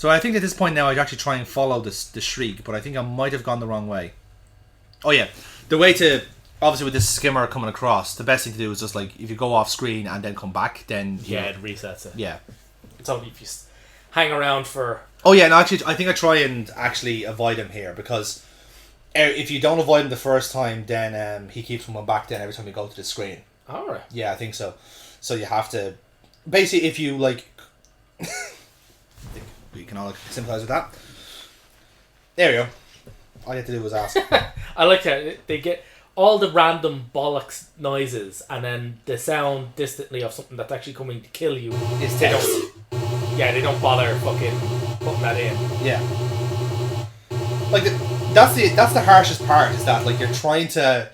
So I think at this point now I'd actually try and follow the shriek, but I think I might have gone the wrong way. Oh yeah, the way to, obviously with this skimmer coming across, the best thing to do is just like, if you go off screen and then come back, then... Yeah, it resets it. Yeah. It's only if you hang around for... Oh yeah, no, actually, I think I try and actually avoid him here, because if you don't avoid him the first time, then he keeps coming back then every time you go to the screen. Alright. Yeah, I think so. So you have to... Basically, if you, like... I think we can all sympathise with that. There we go. All you have to do was ask. I like how they get all the random bollocks noises and then the sound distantly of something that's actually coming to kill you. It's text. They don't bother fucking putting that in. Yeah. Like, that's the harshest part, is that, like, you're trying to,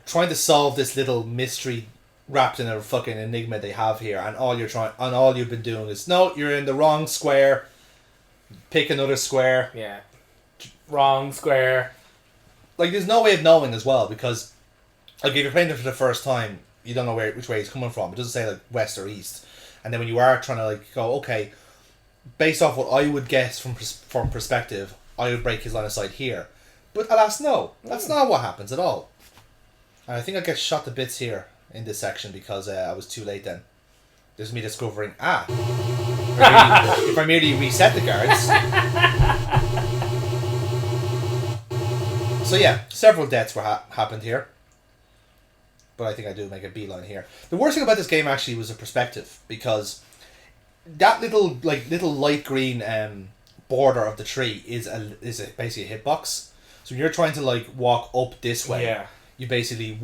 trying to solve this little mystery wrapped in a fucking enigma they have here, and all you've been doing is, no, you're in the wrong square, pick another square. Yeah. Wrong square. Like, there's no way of knowing as well, because, like, if you're playing it for the first time, you don't know which way it's coming from. It doesn't say, like, west or east. And then when you are trying to, like, go, okay, based off what I would guess from perspective, I would break his line of sight here. But alas, no. That's not what happens at all. And I think I get shot to bits here in this section because I was too late then. There's me discovering, if I merely reset the guards. So yeah, several deaths happened here. But I think I do make a beeline here. The worst thing about this game actually was the perspective, because that little light green border of the tree is basically a hitbox. So when you're trying to like walk up this way, you basically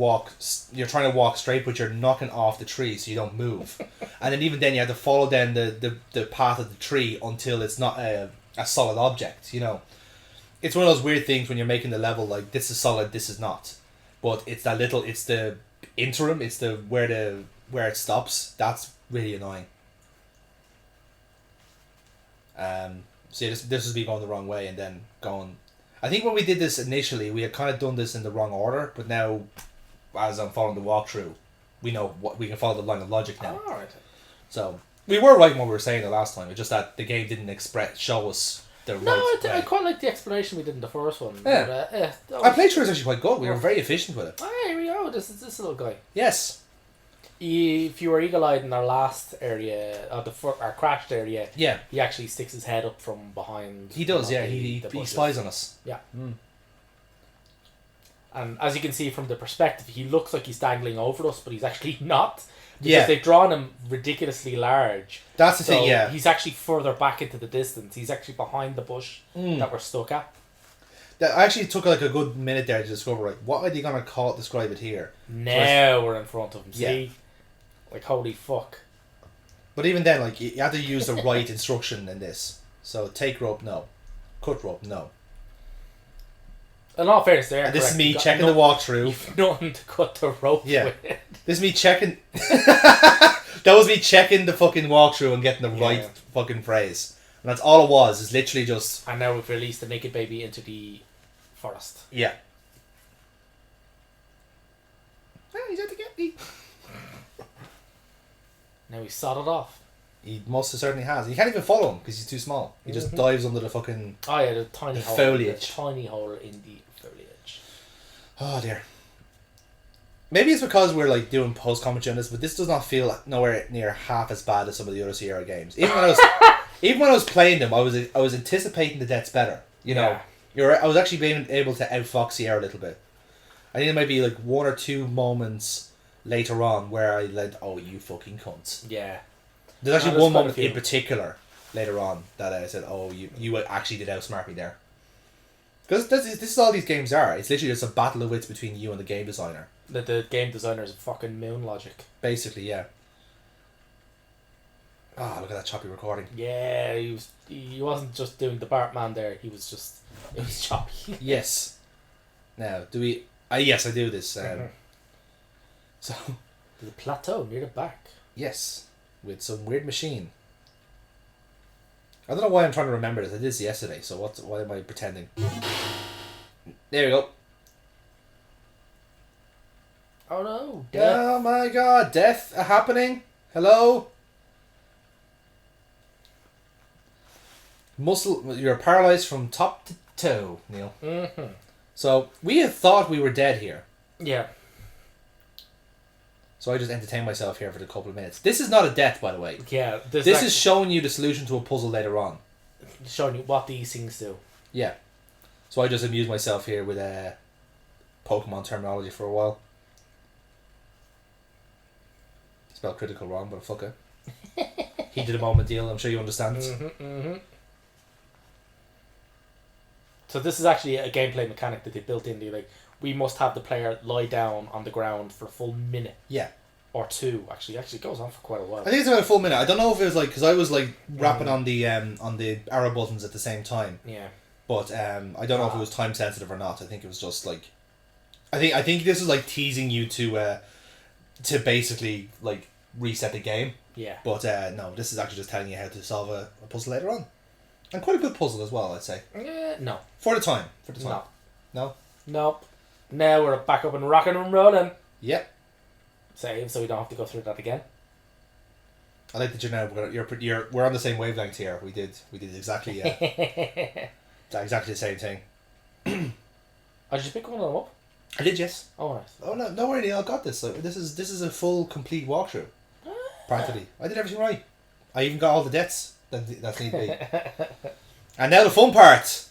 you're trying to walk straight, but you're knocking off the tree so you don't move. And then even then you have to follow down the path of the tree until it's not a solid object, It's one of those weird things when you're making the level, like, this is solid, this is not. But it's the interim, it's where it stops. That's really annoying. So yeah, this is me going the wrong way and then going... I think when we did this initially, we had kind of done this in the wrong order, but now, as I'm following the walkthrough, we know what we can follow the line of logic now. Oh, alright. So, we were right in what we were saying the last time, it's just that the game didn't show us the right way. I quite like the explanation we did in the first one. Yeah. Our playthrough was actually quite good. We were very efficient with it. Oh, here we go. This is this little guy. Yes. If you were eagle-eyed in our last area, our crashed area, yeah, he actually sticks his head up from behind. He does, yeah. He spies on us. Yeah. And as you can see from the perspective, he looks like he's dangling over us, but he's actually not. Because they've drawn him ridiculously large. That's the thing, yeah. He's actually further back into the distance. He's actually behind the bush that we're stuck at. I actually took like a good minute there to discover, like, what are they going to describe it here? Now we're in front of him, see? Like, holy fuck. But even then, like, you have to use the right instruction in this. So, take rope, no. Cut rope, no. In all fairness, there. And this is me checking the walkthrough. You've nothing to cut the rope with. This is me checking... That was me checking the fucking walkthrough and getting the right fucking phrase. And that's all it was, is literally just... And now we've released the naked baby into the forest. Yeah. Oh, he's out to get me. Now he's sodded off. He most certainly has. You can't even follow him because he's too small. He just dives under the fucking... Oh yeah, the tiny hole. Foliage. The tiny hole in the foliage. Oh dear. Maybe it's because we're like doing post commentary on this, but this does not feel nowhere near half as bad as some of the other Sierra games. Even when I was playing them, I was anticipating the deaths better. I was actually being able to outfox Sierra a little bit. I think there might be like one or two moments later on where I led, oh, you fucking cunts. Yeah. There's actually one moment in particular later on that I said, oh, you actually did outsmart me there. Because this is all these games are. It's literally just a battle of wits between you and the game designer. The game designer is fucking moon logic. Basically, yeah. Ah, look at that choppy recording. Yeah, he wasn't just doing the Bartman there. It was choppy. Yes. Now, do we... yes, I do this. So... The plateau near the back. Yes. With some weird machine. I don't know why I'm trying to remember this. I did this yesterday, so why am I pretending? There we go. Oh no! Death. Oh my god! Death happening? Hello? You're paralyzed from top to toe, Neil. Mm-hmm. So we had thought we were dead here. Yeah. So I just entertained myself here for a couple of minutes. This is not a death, by the way. Yeah. This is showing you the solution to a puzzle later on. Showing you what these things do. Yeah. So I just amused myself here with Pokemon terminology for a while. Spelled critical wrong, but fuck it. He did a moment deal, I'm sure you understand. Mm-hmm, mm-hmm. So this is actually a gameplay mechanic that they built in. Like, we must have the player lie down on the ground for a full minute. Yeah. Or two, actually. Actually, it goes on for quite a while. I think it's about a full minute. I don't know if it was like, because I was like rapping on the arrow buttons at the same time. Yeah. But I don't know if it was time sensitive or not. I think it was just like, I think this is like teasing you to basically like reset the game. Yeah. But no, this is actually just telling you how to solve a puzzle later on, and quite a good puzzle as well, I'd say. No. For the time. No. Nope. Now we're back up and rocking and rolling. Yep. Save, so we don't have to go through that again. I like that we're on the same wavelength here. We did exactly exactly the same thing. Oh, did you pick one of them up? I did, yes. Oh, nice. Oh no, don't worry, Neil. I got this. This is a full, complete walkthrough. Practically, I did everything right. I even got all the deaths that need be. And now the fun part.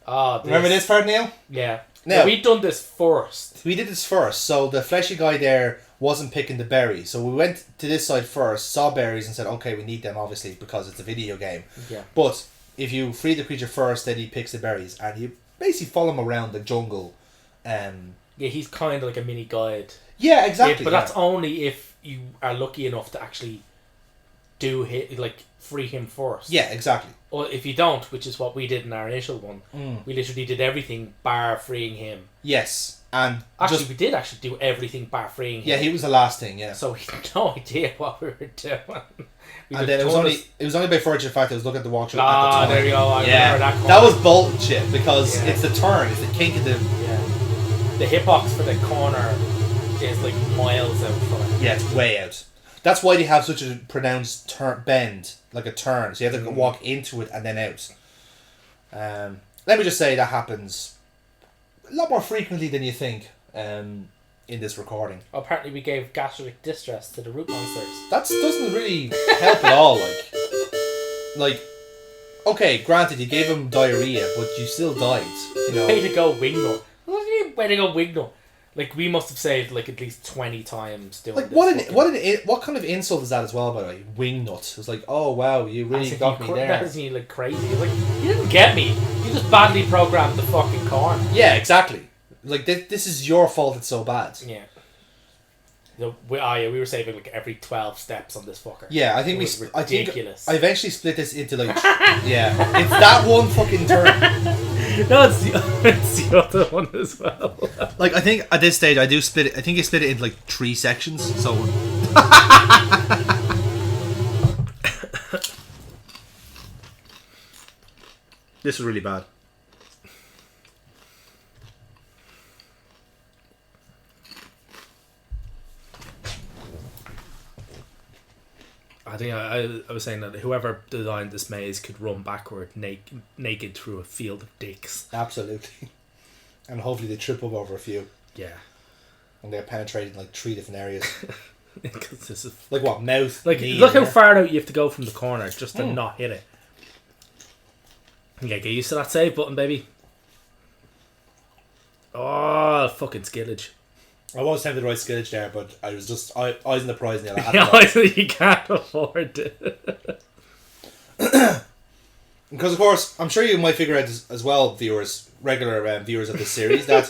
Oh, remember this part, Neil? Yeah. Now, we'd done this first. We did this first. So the fleshy guy there wasn't picking the berries. So we went to this side first, saw berries, and said, okay, we need them, obviously, because it's a video game. Yeah. But if you free the creature first, then he picks the berries. And you basically follow him around the jungle. Yeah, he's kind of like a mini guide. Yeah, exactly. Yeah, but that's only if you are lucky enough to actually free him first. Yeah, exactly. Or if you don't, which is what we did in our initial one, we literally did everything bar freeing him. Yes, and actually we did actually do everything bar freeing him. Yeah, he was the last thing. Yeah. So we had no idea what we were doing. And then it was only by virtue of the fact I was looking at the walkthrough. Ah, at the time. there you go. I remember that was bullshit because it's the turn, it's the kink of the. Yeah. The hitbox for the corner is like miles out from it. Yeah, it's way out. That's why they have such a pronounced bend, like a turn. So you have to walk into it and then out. Let me just say that happens a lot more frequently than you think in this recording. Well, apparently we gave gastric distress to the root monsters. That doesn't really help at all. Like, okay, granted you gave him diarrhea, but you still died. You know. Way to go, Wingnut. Way to go, Wingnut. Like, we must have saved like at least 20 times doing like this. What kind of insult is that as well, by the way? Wingnut. It was like, oh wow, you really got me there. That was me like crazy. Like, you didn't get me. You just badly programmed the fucking corn. Yeah, exactly. Like this is your fault. It's so bad. Yeah. We were saving like every 12 steps on this fucker. Yeah, I think ridiculous. I eventually split this into like yeah, it's that one fucking turn. No, it's the other one as well. Like I think at this stage I do split it. I think I split it into like 3 sections. So this was really bad. I think I was saying that whoever designed this maze could run backward naked through a field of dicks. Absolutely. And hopefully they trip up over a few. Yeah. And they're penetrating like 3 different areas. Because this is like what, mouth? Like knee, look how far out you have to go from the corner just to not hit it. Yeah, get used to that save button, baby. Oh, fucking skillage. I was tempted to write skillage there, but I was just I was in the prize nail. You can't afford it. Because of course, I'm sure you might figure out as well, regular viewers of this series, that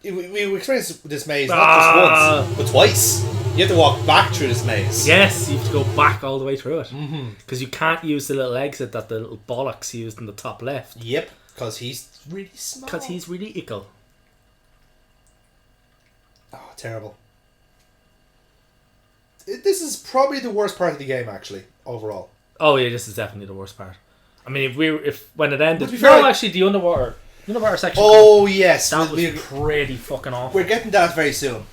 we experienced this maze not just once, but twice. You have to walk back through this maze. Yes, you have to go back all the way through it. Because you can't use the little exit that the little bollocks used in the top left. Yep, because he's really small. Because he's really ickle. Oh, terrible. This is probably the worst part of the game, actually, overall. Oh yeah, this is definitely the worst part. I mean, when it ended, actually, the underwater section. Oh yes, that was pretty fucking awful. We're getting to that very soon.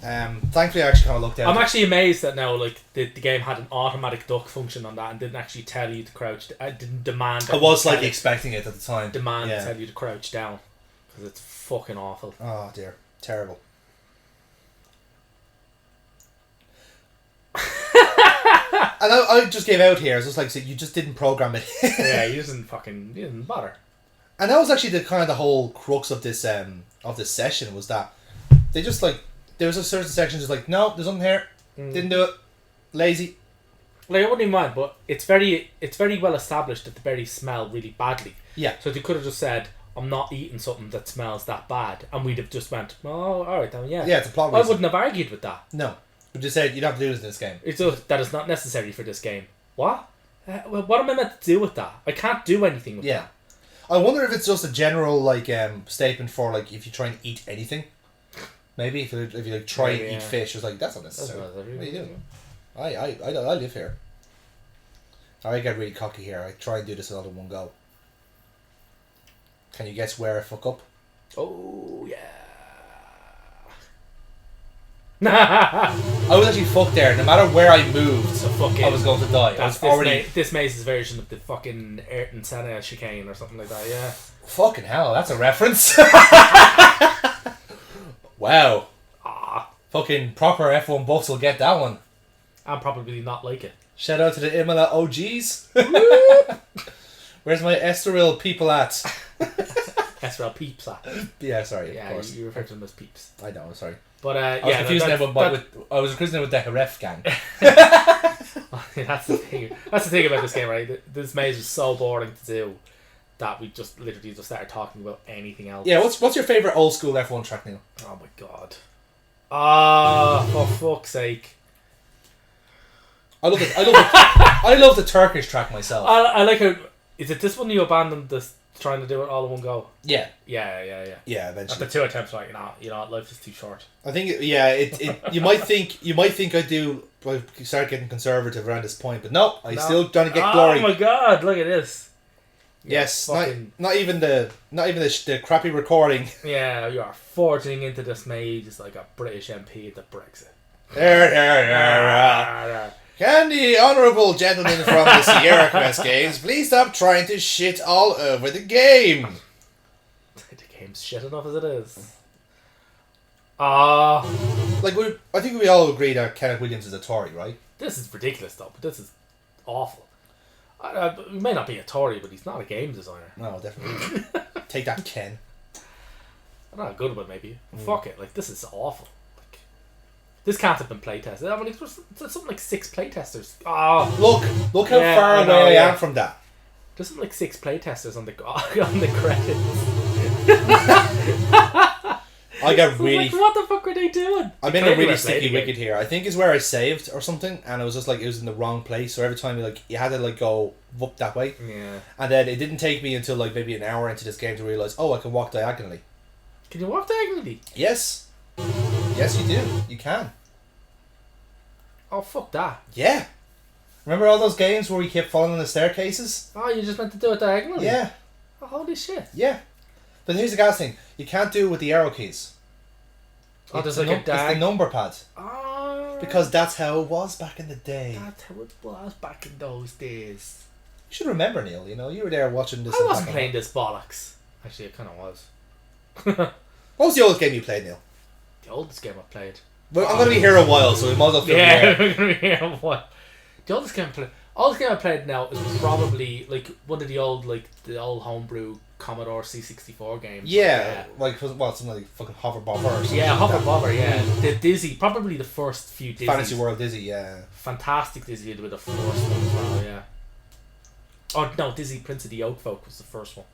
Thankfully, I actually kind of looked out. I'm actually amazed that now, like the game had an automatic duck function on that and didn't actually tell you to crouch. I didn't demand. I was slightly expecting it at the time. To tell you to crouch down because it's fucking awful. Oh dear, terrible. And I just gave out here. It's just like so you just didn't program it. Yeah, you didn't bother. And that was actually the kind of the whole crux of this session was that they just like there was a certain section just like no, there's nothing here. Didn't do it. Lazy. Like I wouldn't even mind, but it's very well established that the berries smell really badly. Yeah. So they could have just said, "I'm not eating something that smells that bad," and we'd have just went, "Oh, all right then, yeah." Yeah, it's a plot I reason. wouldn't have argued with that. No, we just said you'd have to do this in this game. It's just, that is not necessary for this game. What? Well, what am I meant to do with that? I can't do anything with that. I wonder if it's just a general like statement for like if you try and eat anything. Maybe if you like try and eat fish, it's like that's not necessary. What are you doing? I live here. I get really cocky here. I try and do this all in one go. Can you guess where I fuck up? Oh yeah. I was actually fucked there. No matter where I moved, so fucking, I was going to die. That's this Maze's version of the fucking Ayrton Senna chicane or something like that. Yeah. Fucking hell, that's a reference. Wow. Fucking proper F1 buffs will get that one. And probably not like it. Shout out to the Imola OGs. Where's my Estoril people at? Estoril peeps at. Yeah, sorry. Yeah, of course. you refer to them as peeps. I know, I'm sorry. But I was confusing them with the Heref gang. That's the thing. That's the thing about this game, right? This maze was so boring to do that we just literally just started talking about anything else. Yeah, what's your favourite old school F1 track, Neil? Oh my god. For fuck's sake. I love the Turkish track myself. I like how is it this one you abandoned this trying to do it all in one go? Yeah. Yeah. Yeah, eventually. After 2 attempts, like life is too short. I think you might think I do start getting conservative around this point, but no, I'm still trying to get glory. Oh my god, look at this. Yes, not even the crappy recording. Yeah, you are forging into this maze just like a British MP at the Brexit. Can the honourable gentleman from the SierraQuest games please stop trying to shit all over the game? The game's shit enough as it is. I think we all agree that Kenneth Williams is a Tory, right? This is ridiculous though, but this is awful. He may not be a Tory, but he's not a game designer. No, definitely. Take that, Ken. Not a good one, maybe. Fuck it. Like, this is awful. Like, this can't have been playtested. I mean, it's something like 6 playtesters. Oh, look how far away I am from that. There's something like 6 playtesters on the credits. I got really. Like, what the fuck were they doing? I'm in a really sticky wicket here. I think it's where I saved or something, and it was just like it was in the wrong place. So every time you had to go up that way. Yeah. And then it didn't take me until like maybe an hour into this game to realize, I can walk diagonally. Can you walk diagonally? Yes. Yes, you do. You can. Oh, fuck that. Yeah. Remember all those games where we kept falling on the staircases? Oh, you just meant to do it diagonally? Yeah. Oh, holy shit. Yeah. But here's the gas thing. You can't do it with the arrow keys. Oh, there's it's the number pad. Oh. Because that's how it was back in the day. That's how it was back in those days. You should remember, Neil. You were there watching this. I wasn't playing this bollocks. Actually, it kind of was. What was the oldest game you played, Neil? The oldest game I played. Well, I'm going to be here a while, so we might as well we're going to be here a while. The oldest game I played now is probably like one of the old homebrew Commodore C64 games. Yeah, something like fucking Hover Bobber or something. Yeah, Hover Bobber, yeah. The Dizzy, probably the first few Dizzies. Fantasy World Dizzy, yeah. Fantastic Dizzy with the first one as well, yeah. Oh no, Dizzy Prince of the Oak Folk was the first one.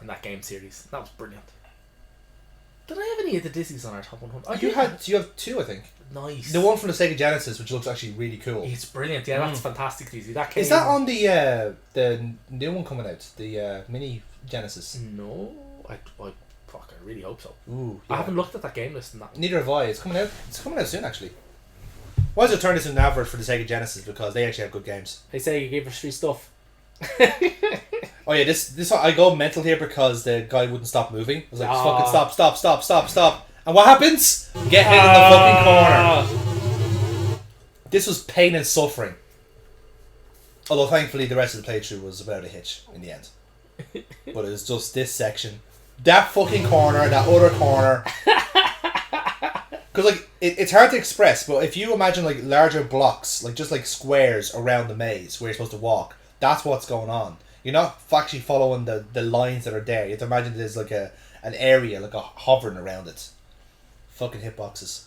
In that game series. That was brilliant. Did I have any of the Dizzies on our top 100? You have 2, I think. Nice. The one from the Sega Genesis, which looks actually really cool. It's brilliant, yeah, that's fantastic Dizzy. Is that on the new one coming out? The mini Genesis? No. I really hope so. Ooh, yeah. I haven't looked at that game list. Neither have I. It's coming out soon, actually. Why does it turn this into an advert for the Sega Genesis? Because they actually have good games. They say you gave us free stuff. Oh yeah, this I go mental here because the guy wouldn't stop moving. I was like, fucking stop. And what happens? Get hit in the fucking corner. This was pain and suffering. Although thankfully the rest of the playthrough was without a hitch in the end. But it was just this section. That fucking corner, that other corner. Because like it's hard to express, but if you imagine like larger blocks, like just like squares around the maze where you're supposed to walk, that's what's going on. You're not actually following the lines that are there. You have to imagine there's like an area, like a hovering around it. Fucking hitboxes.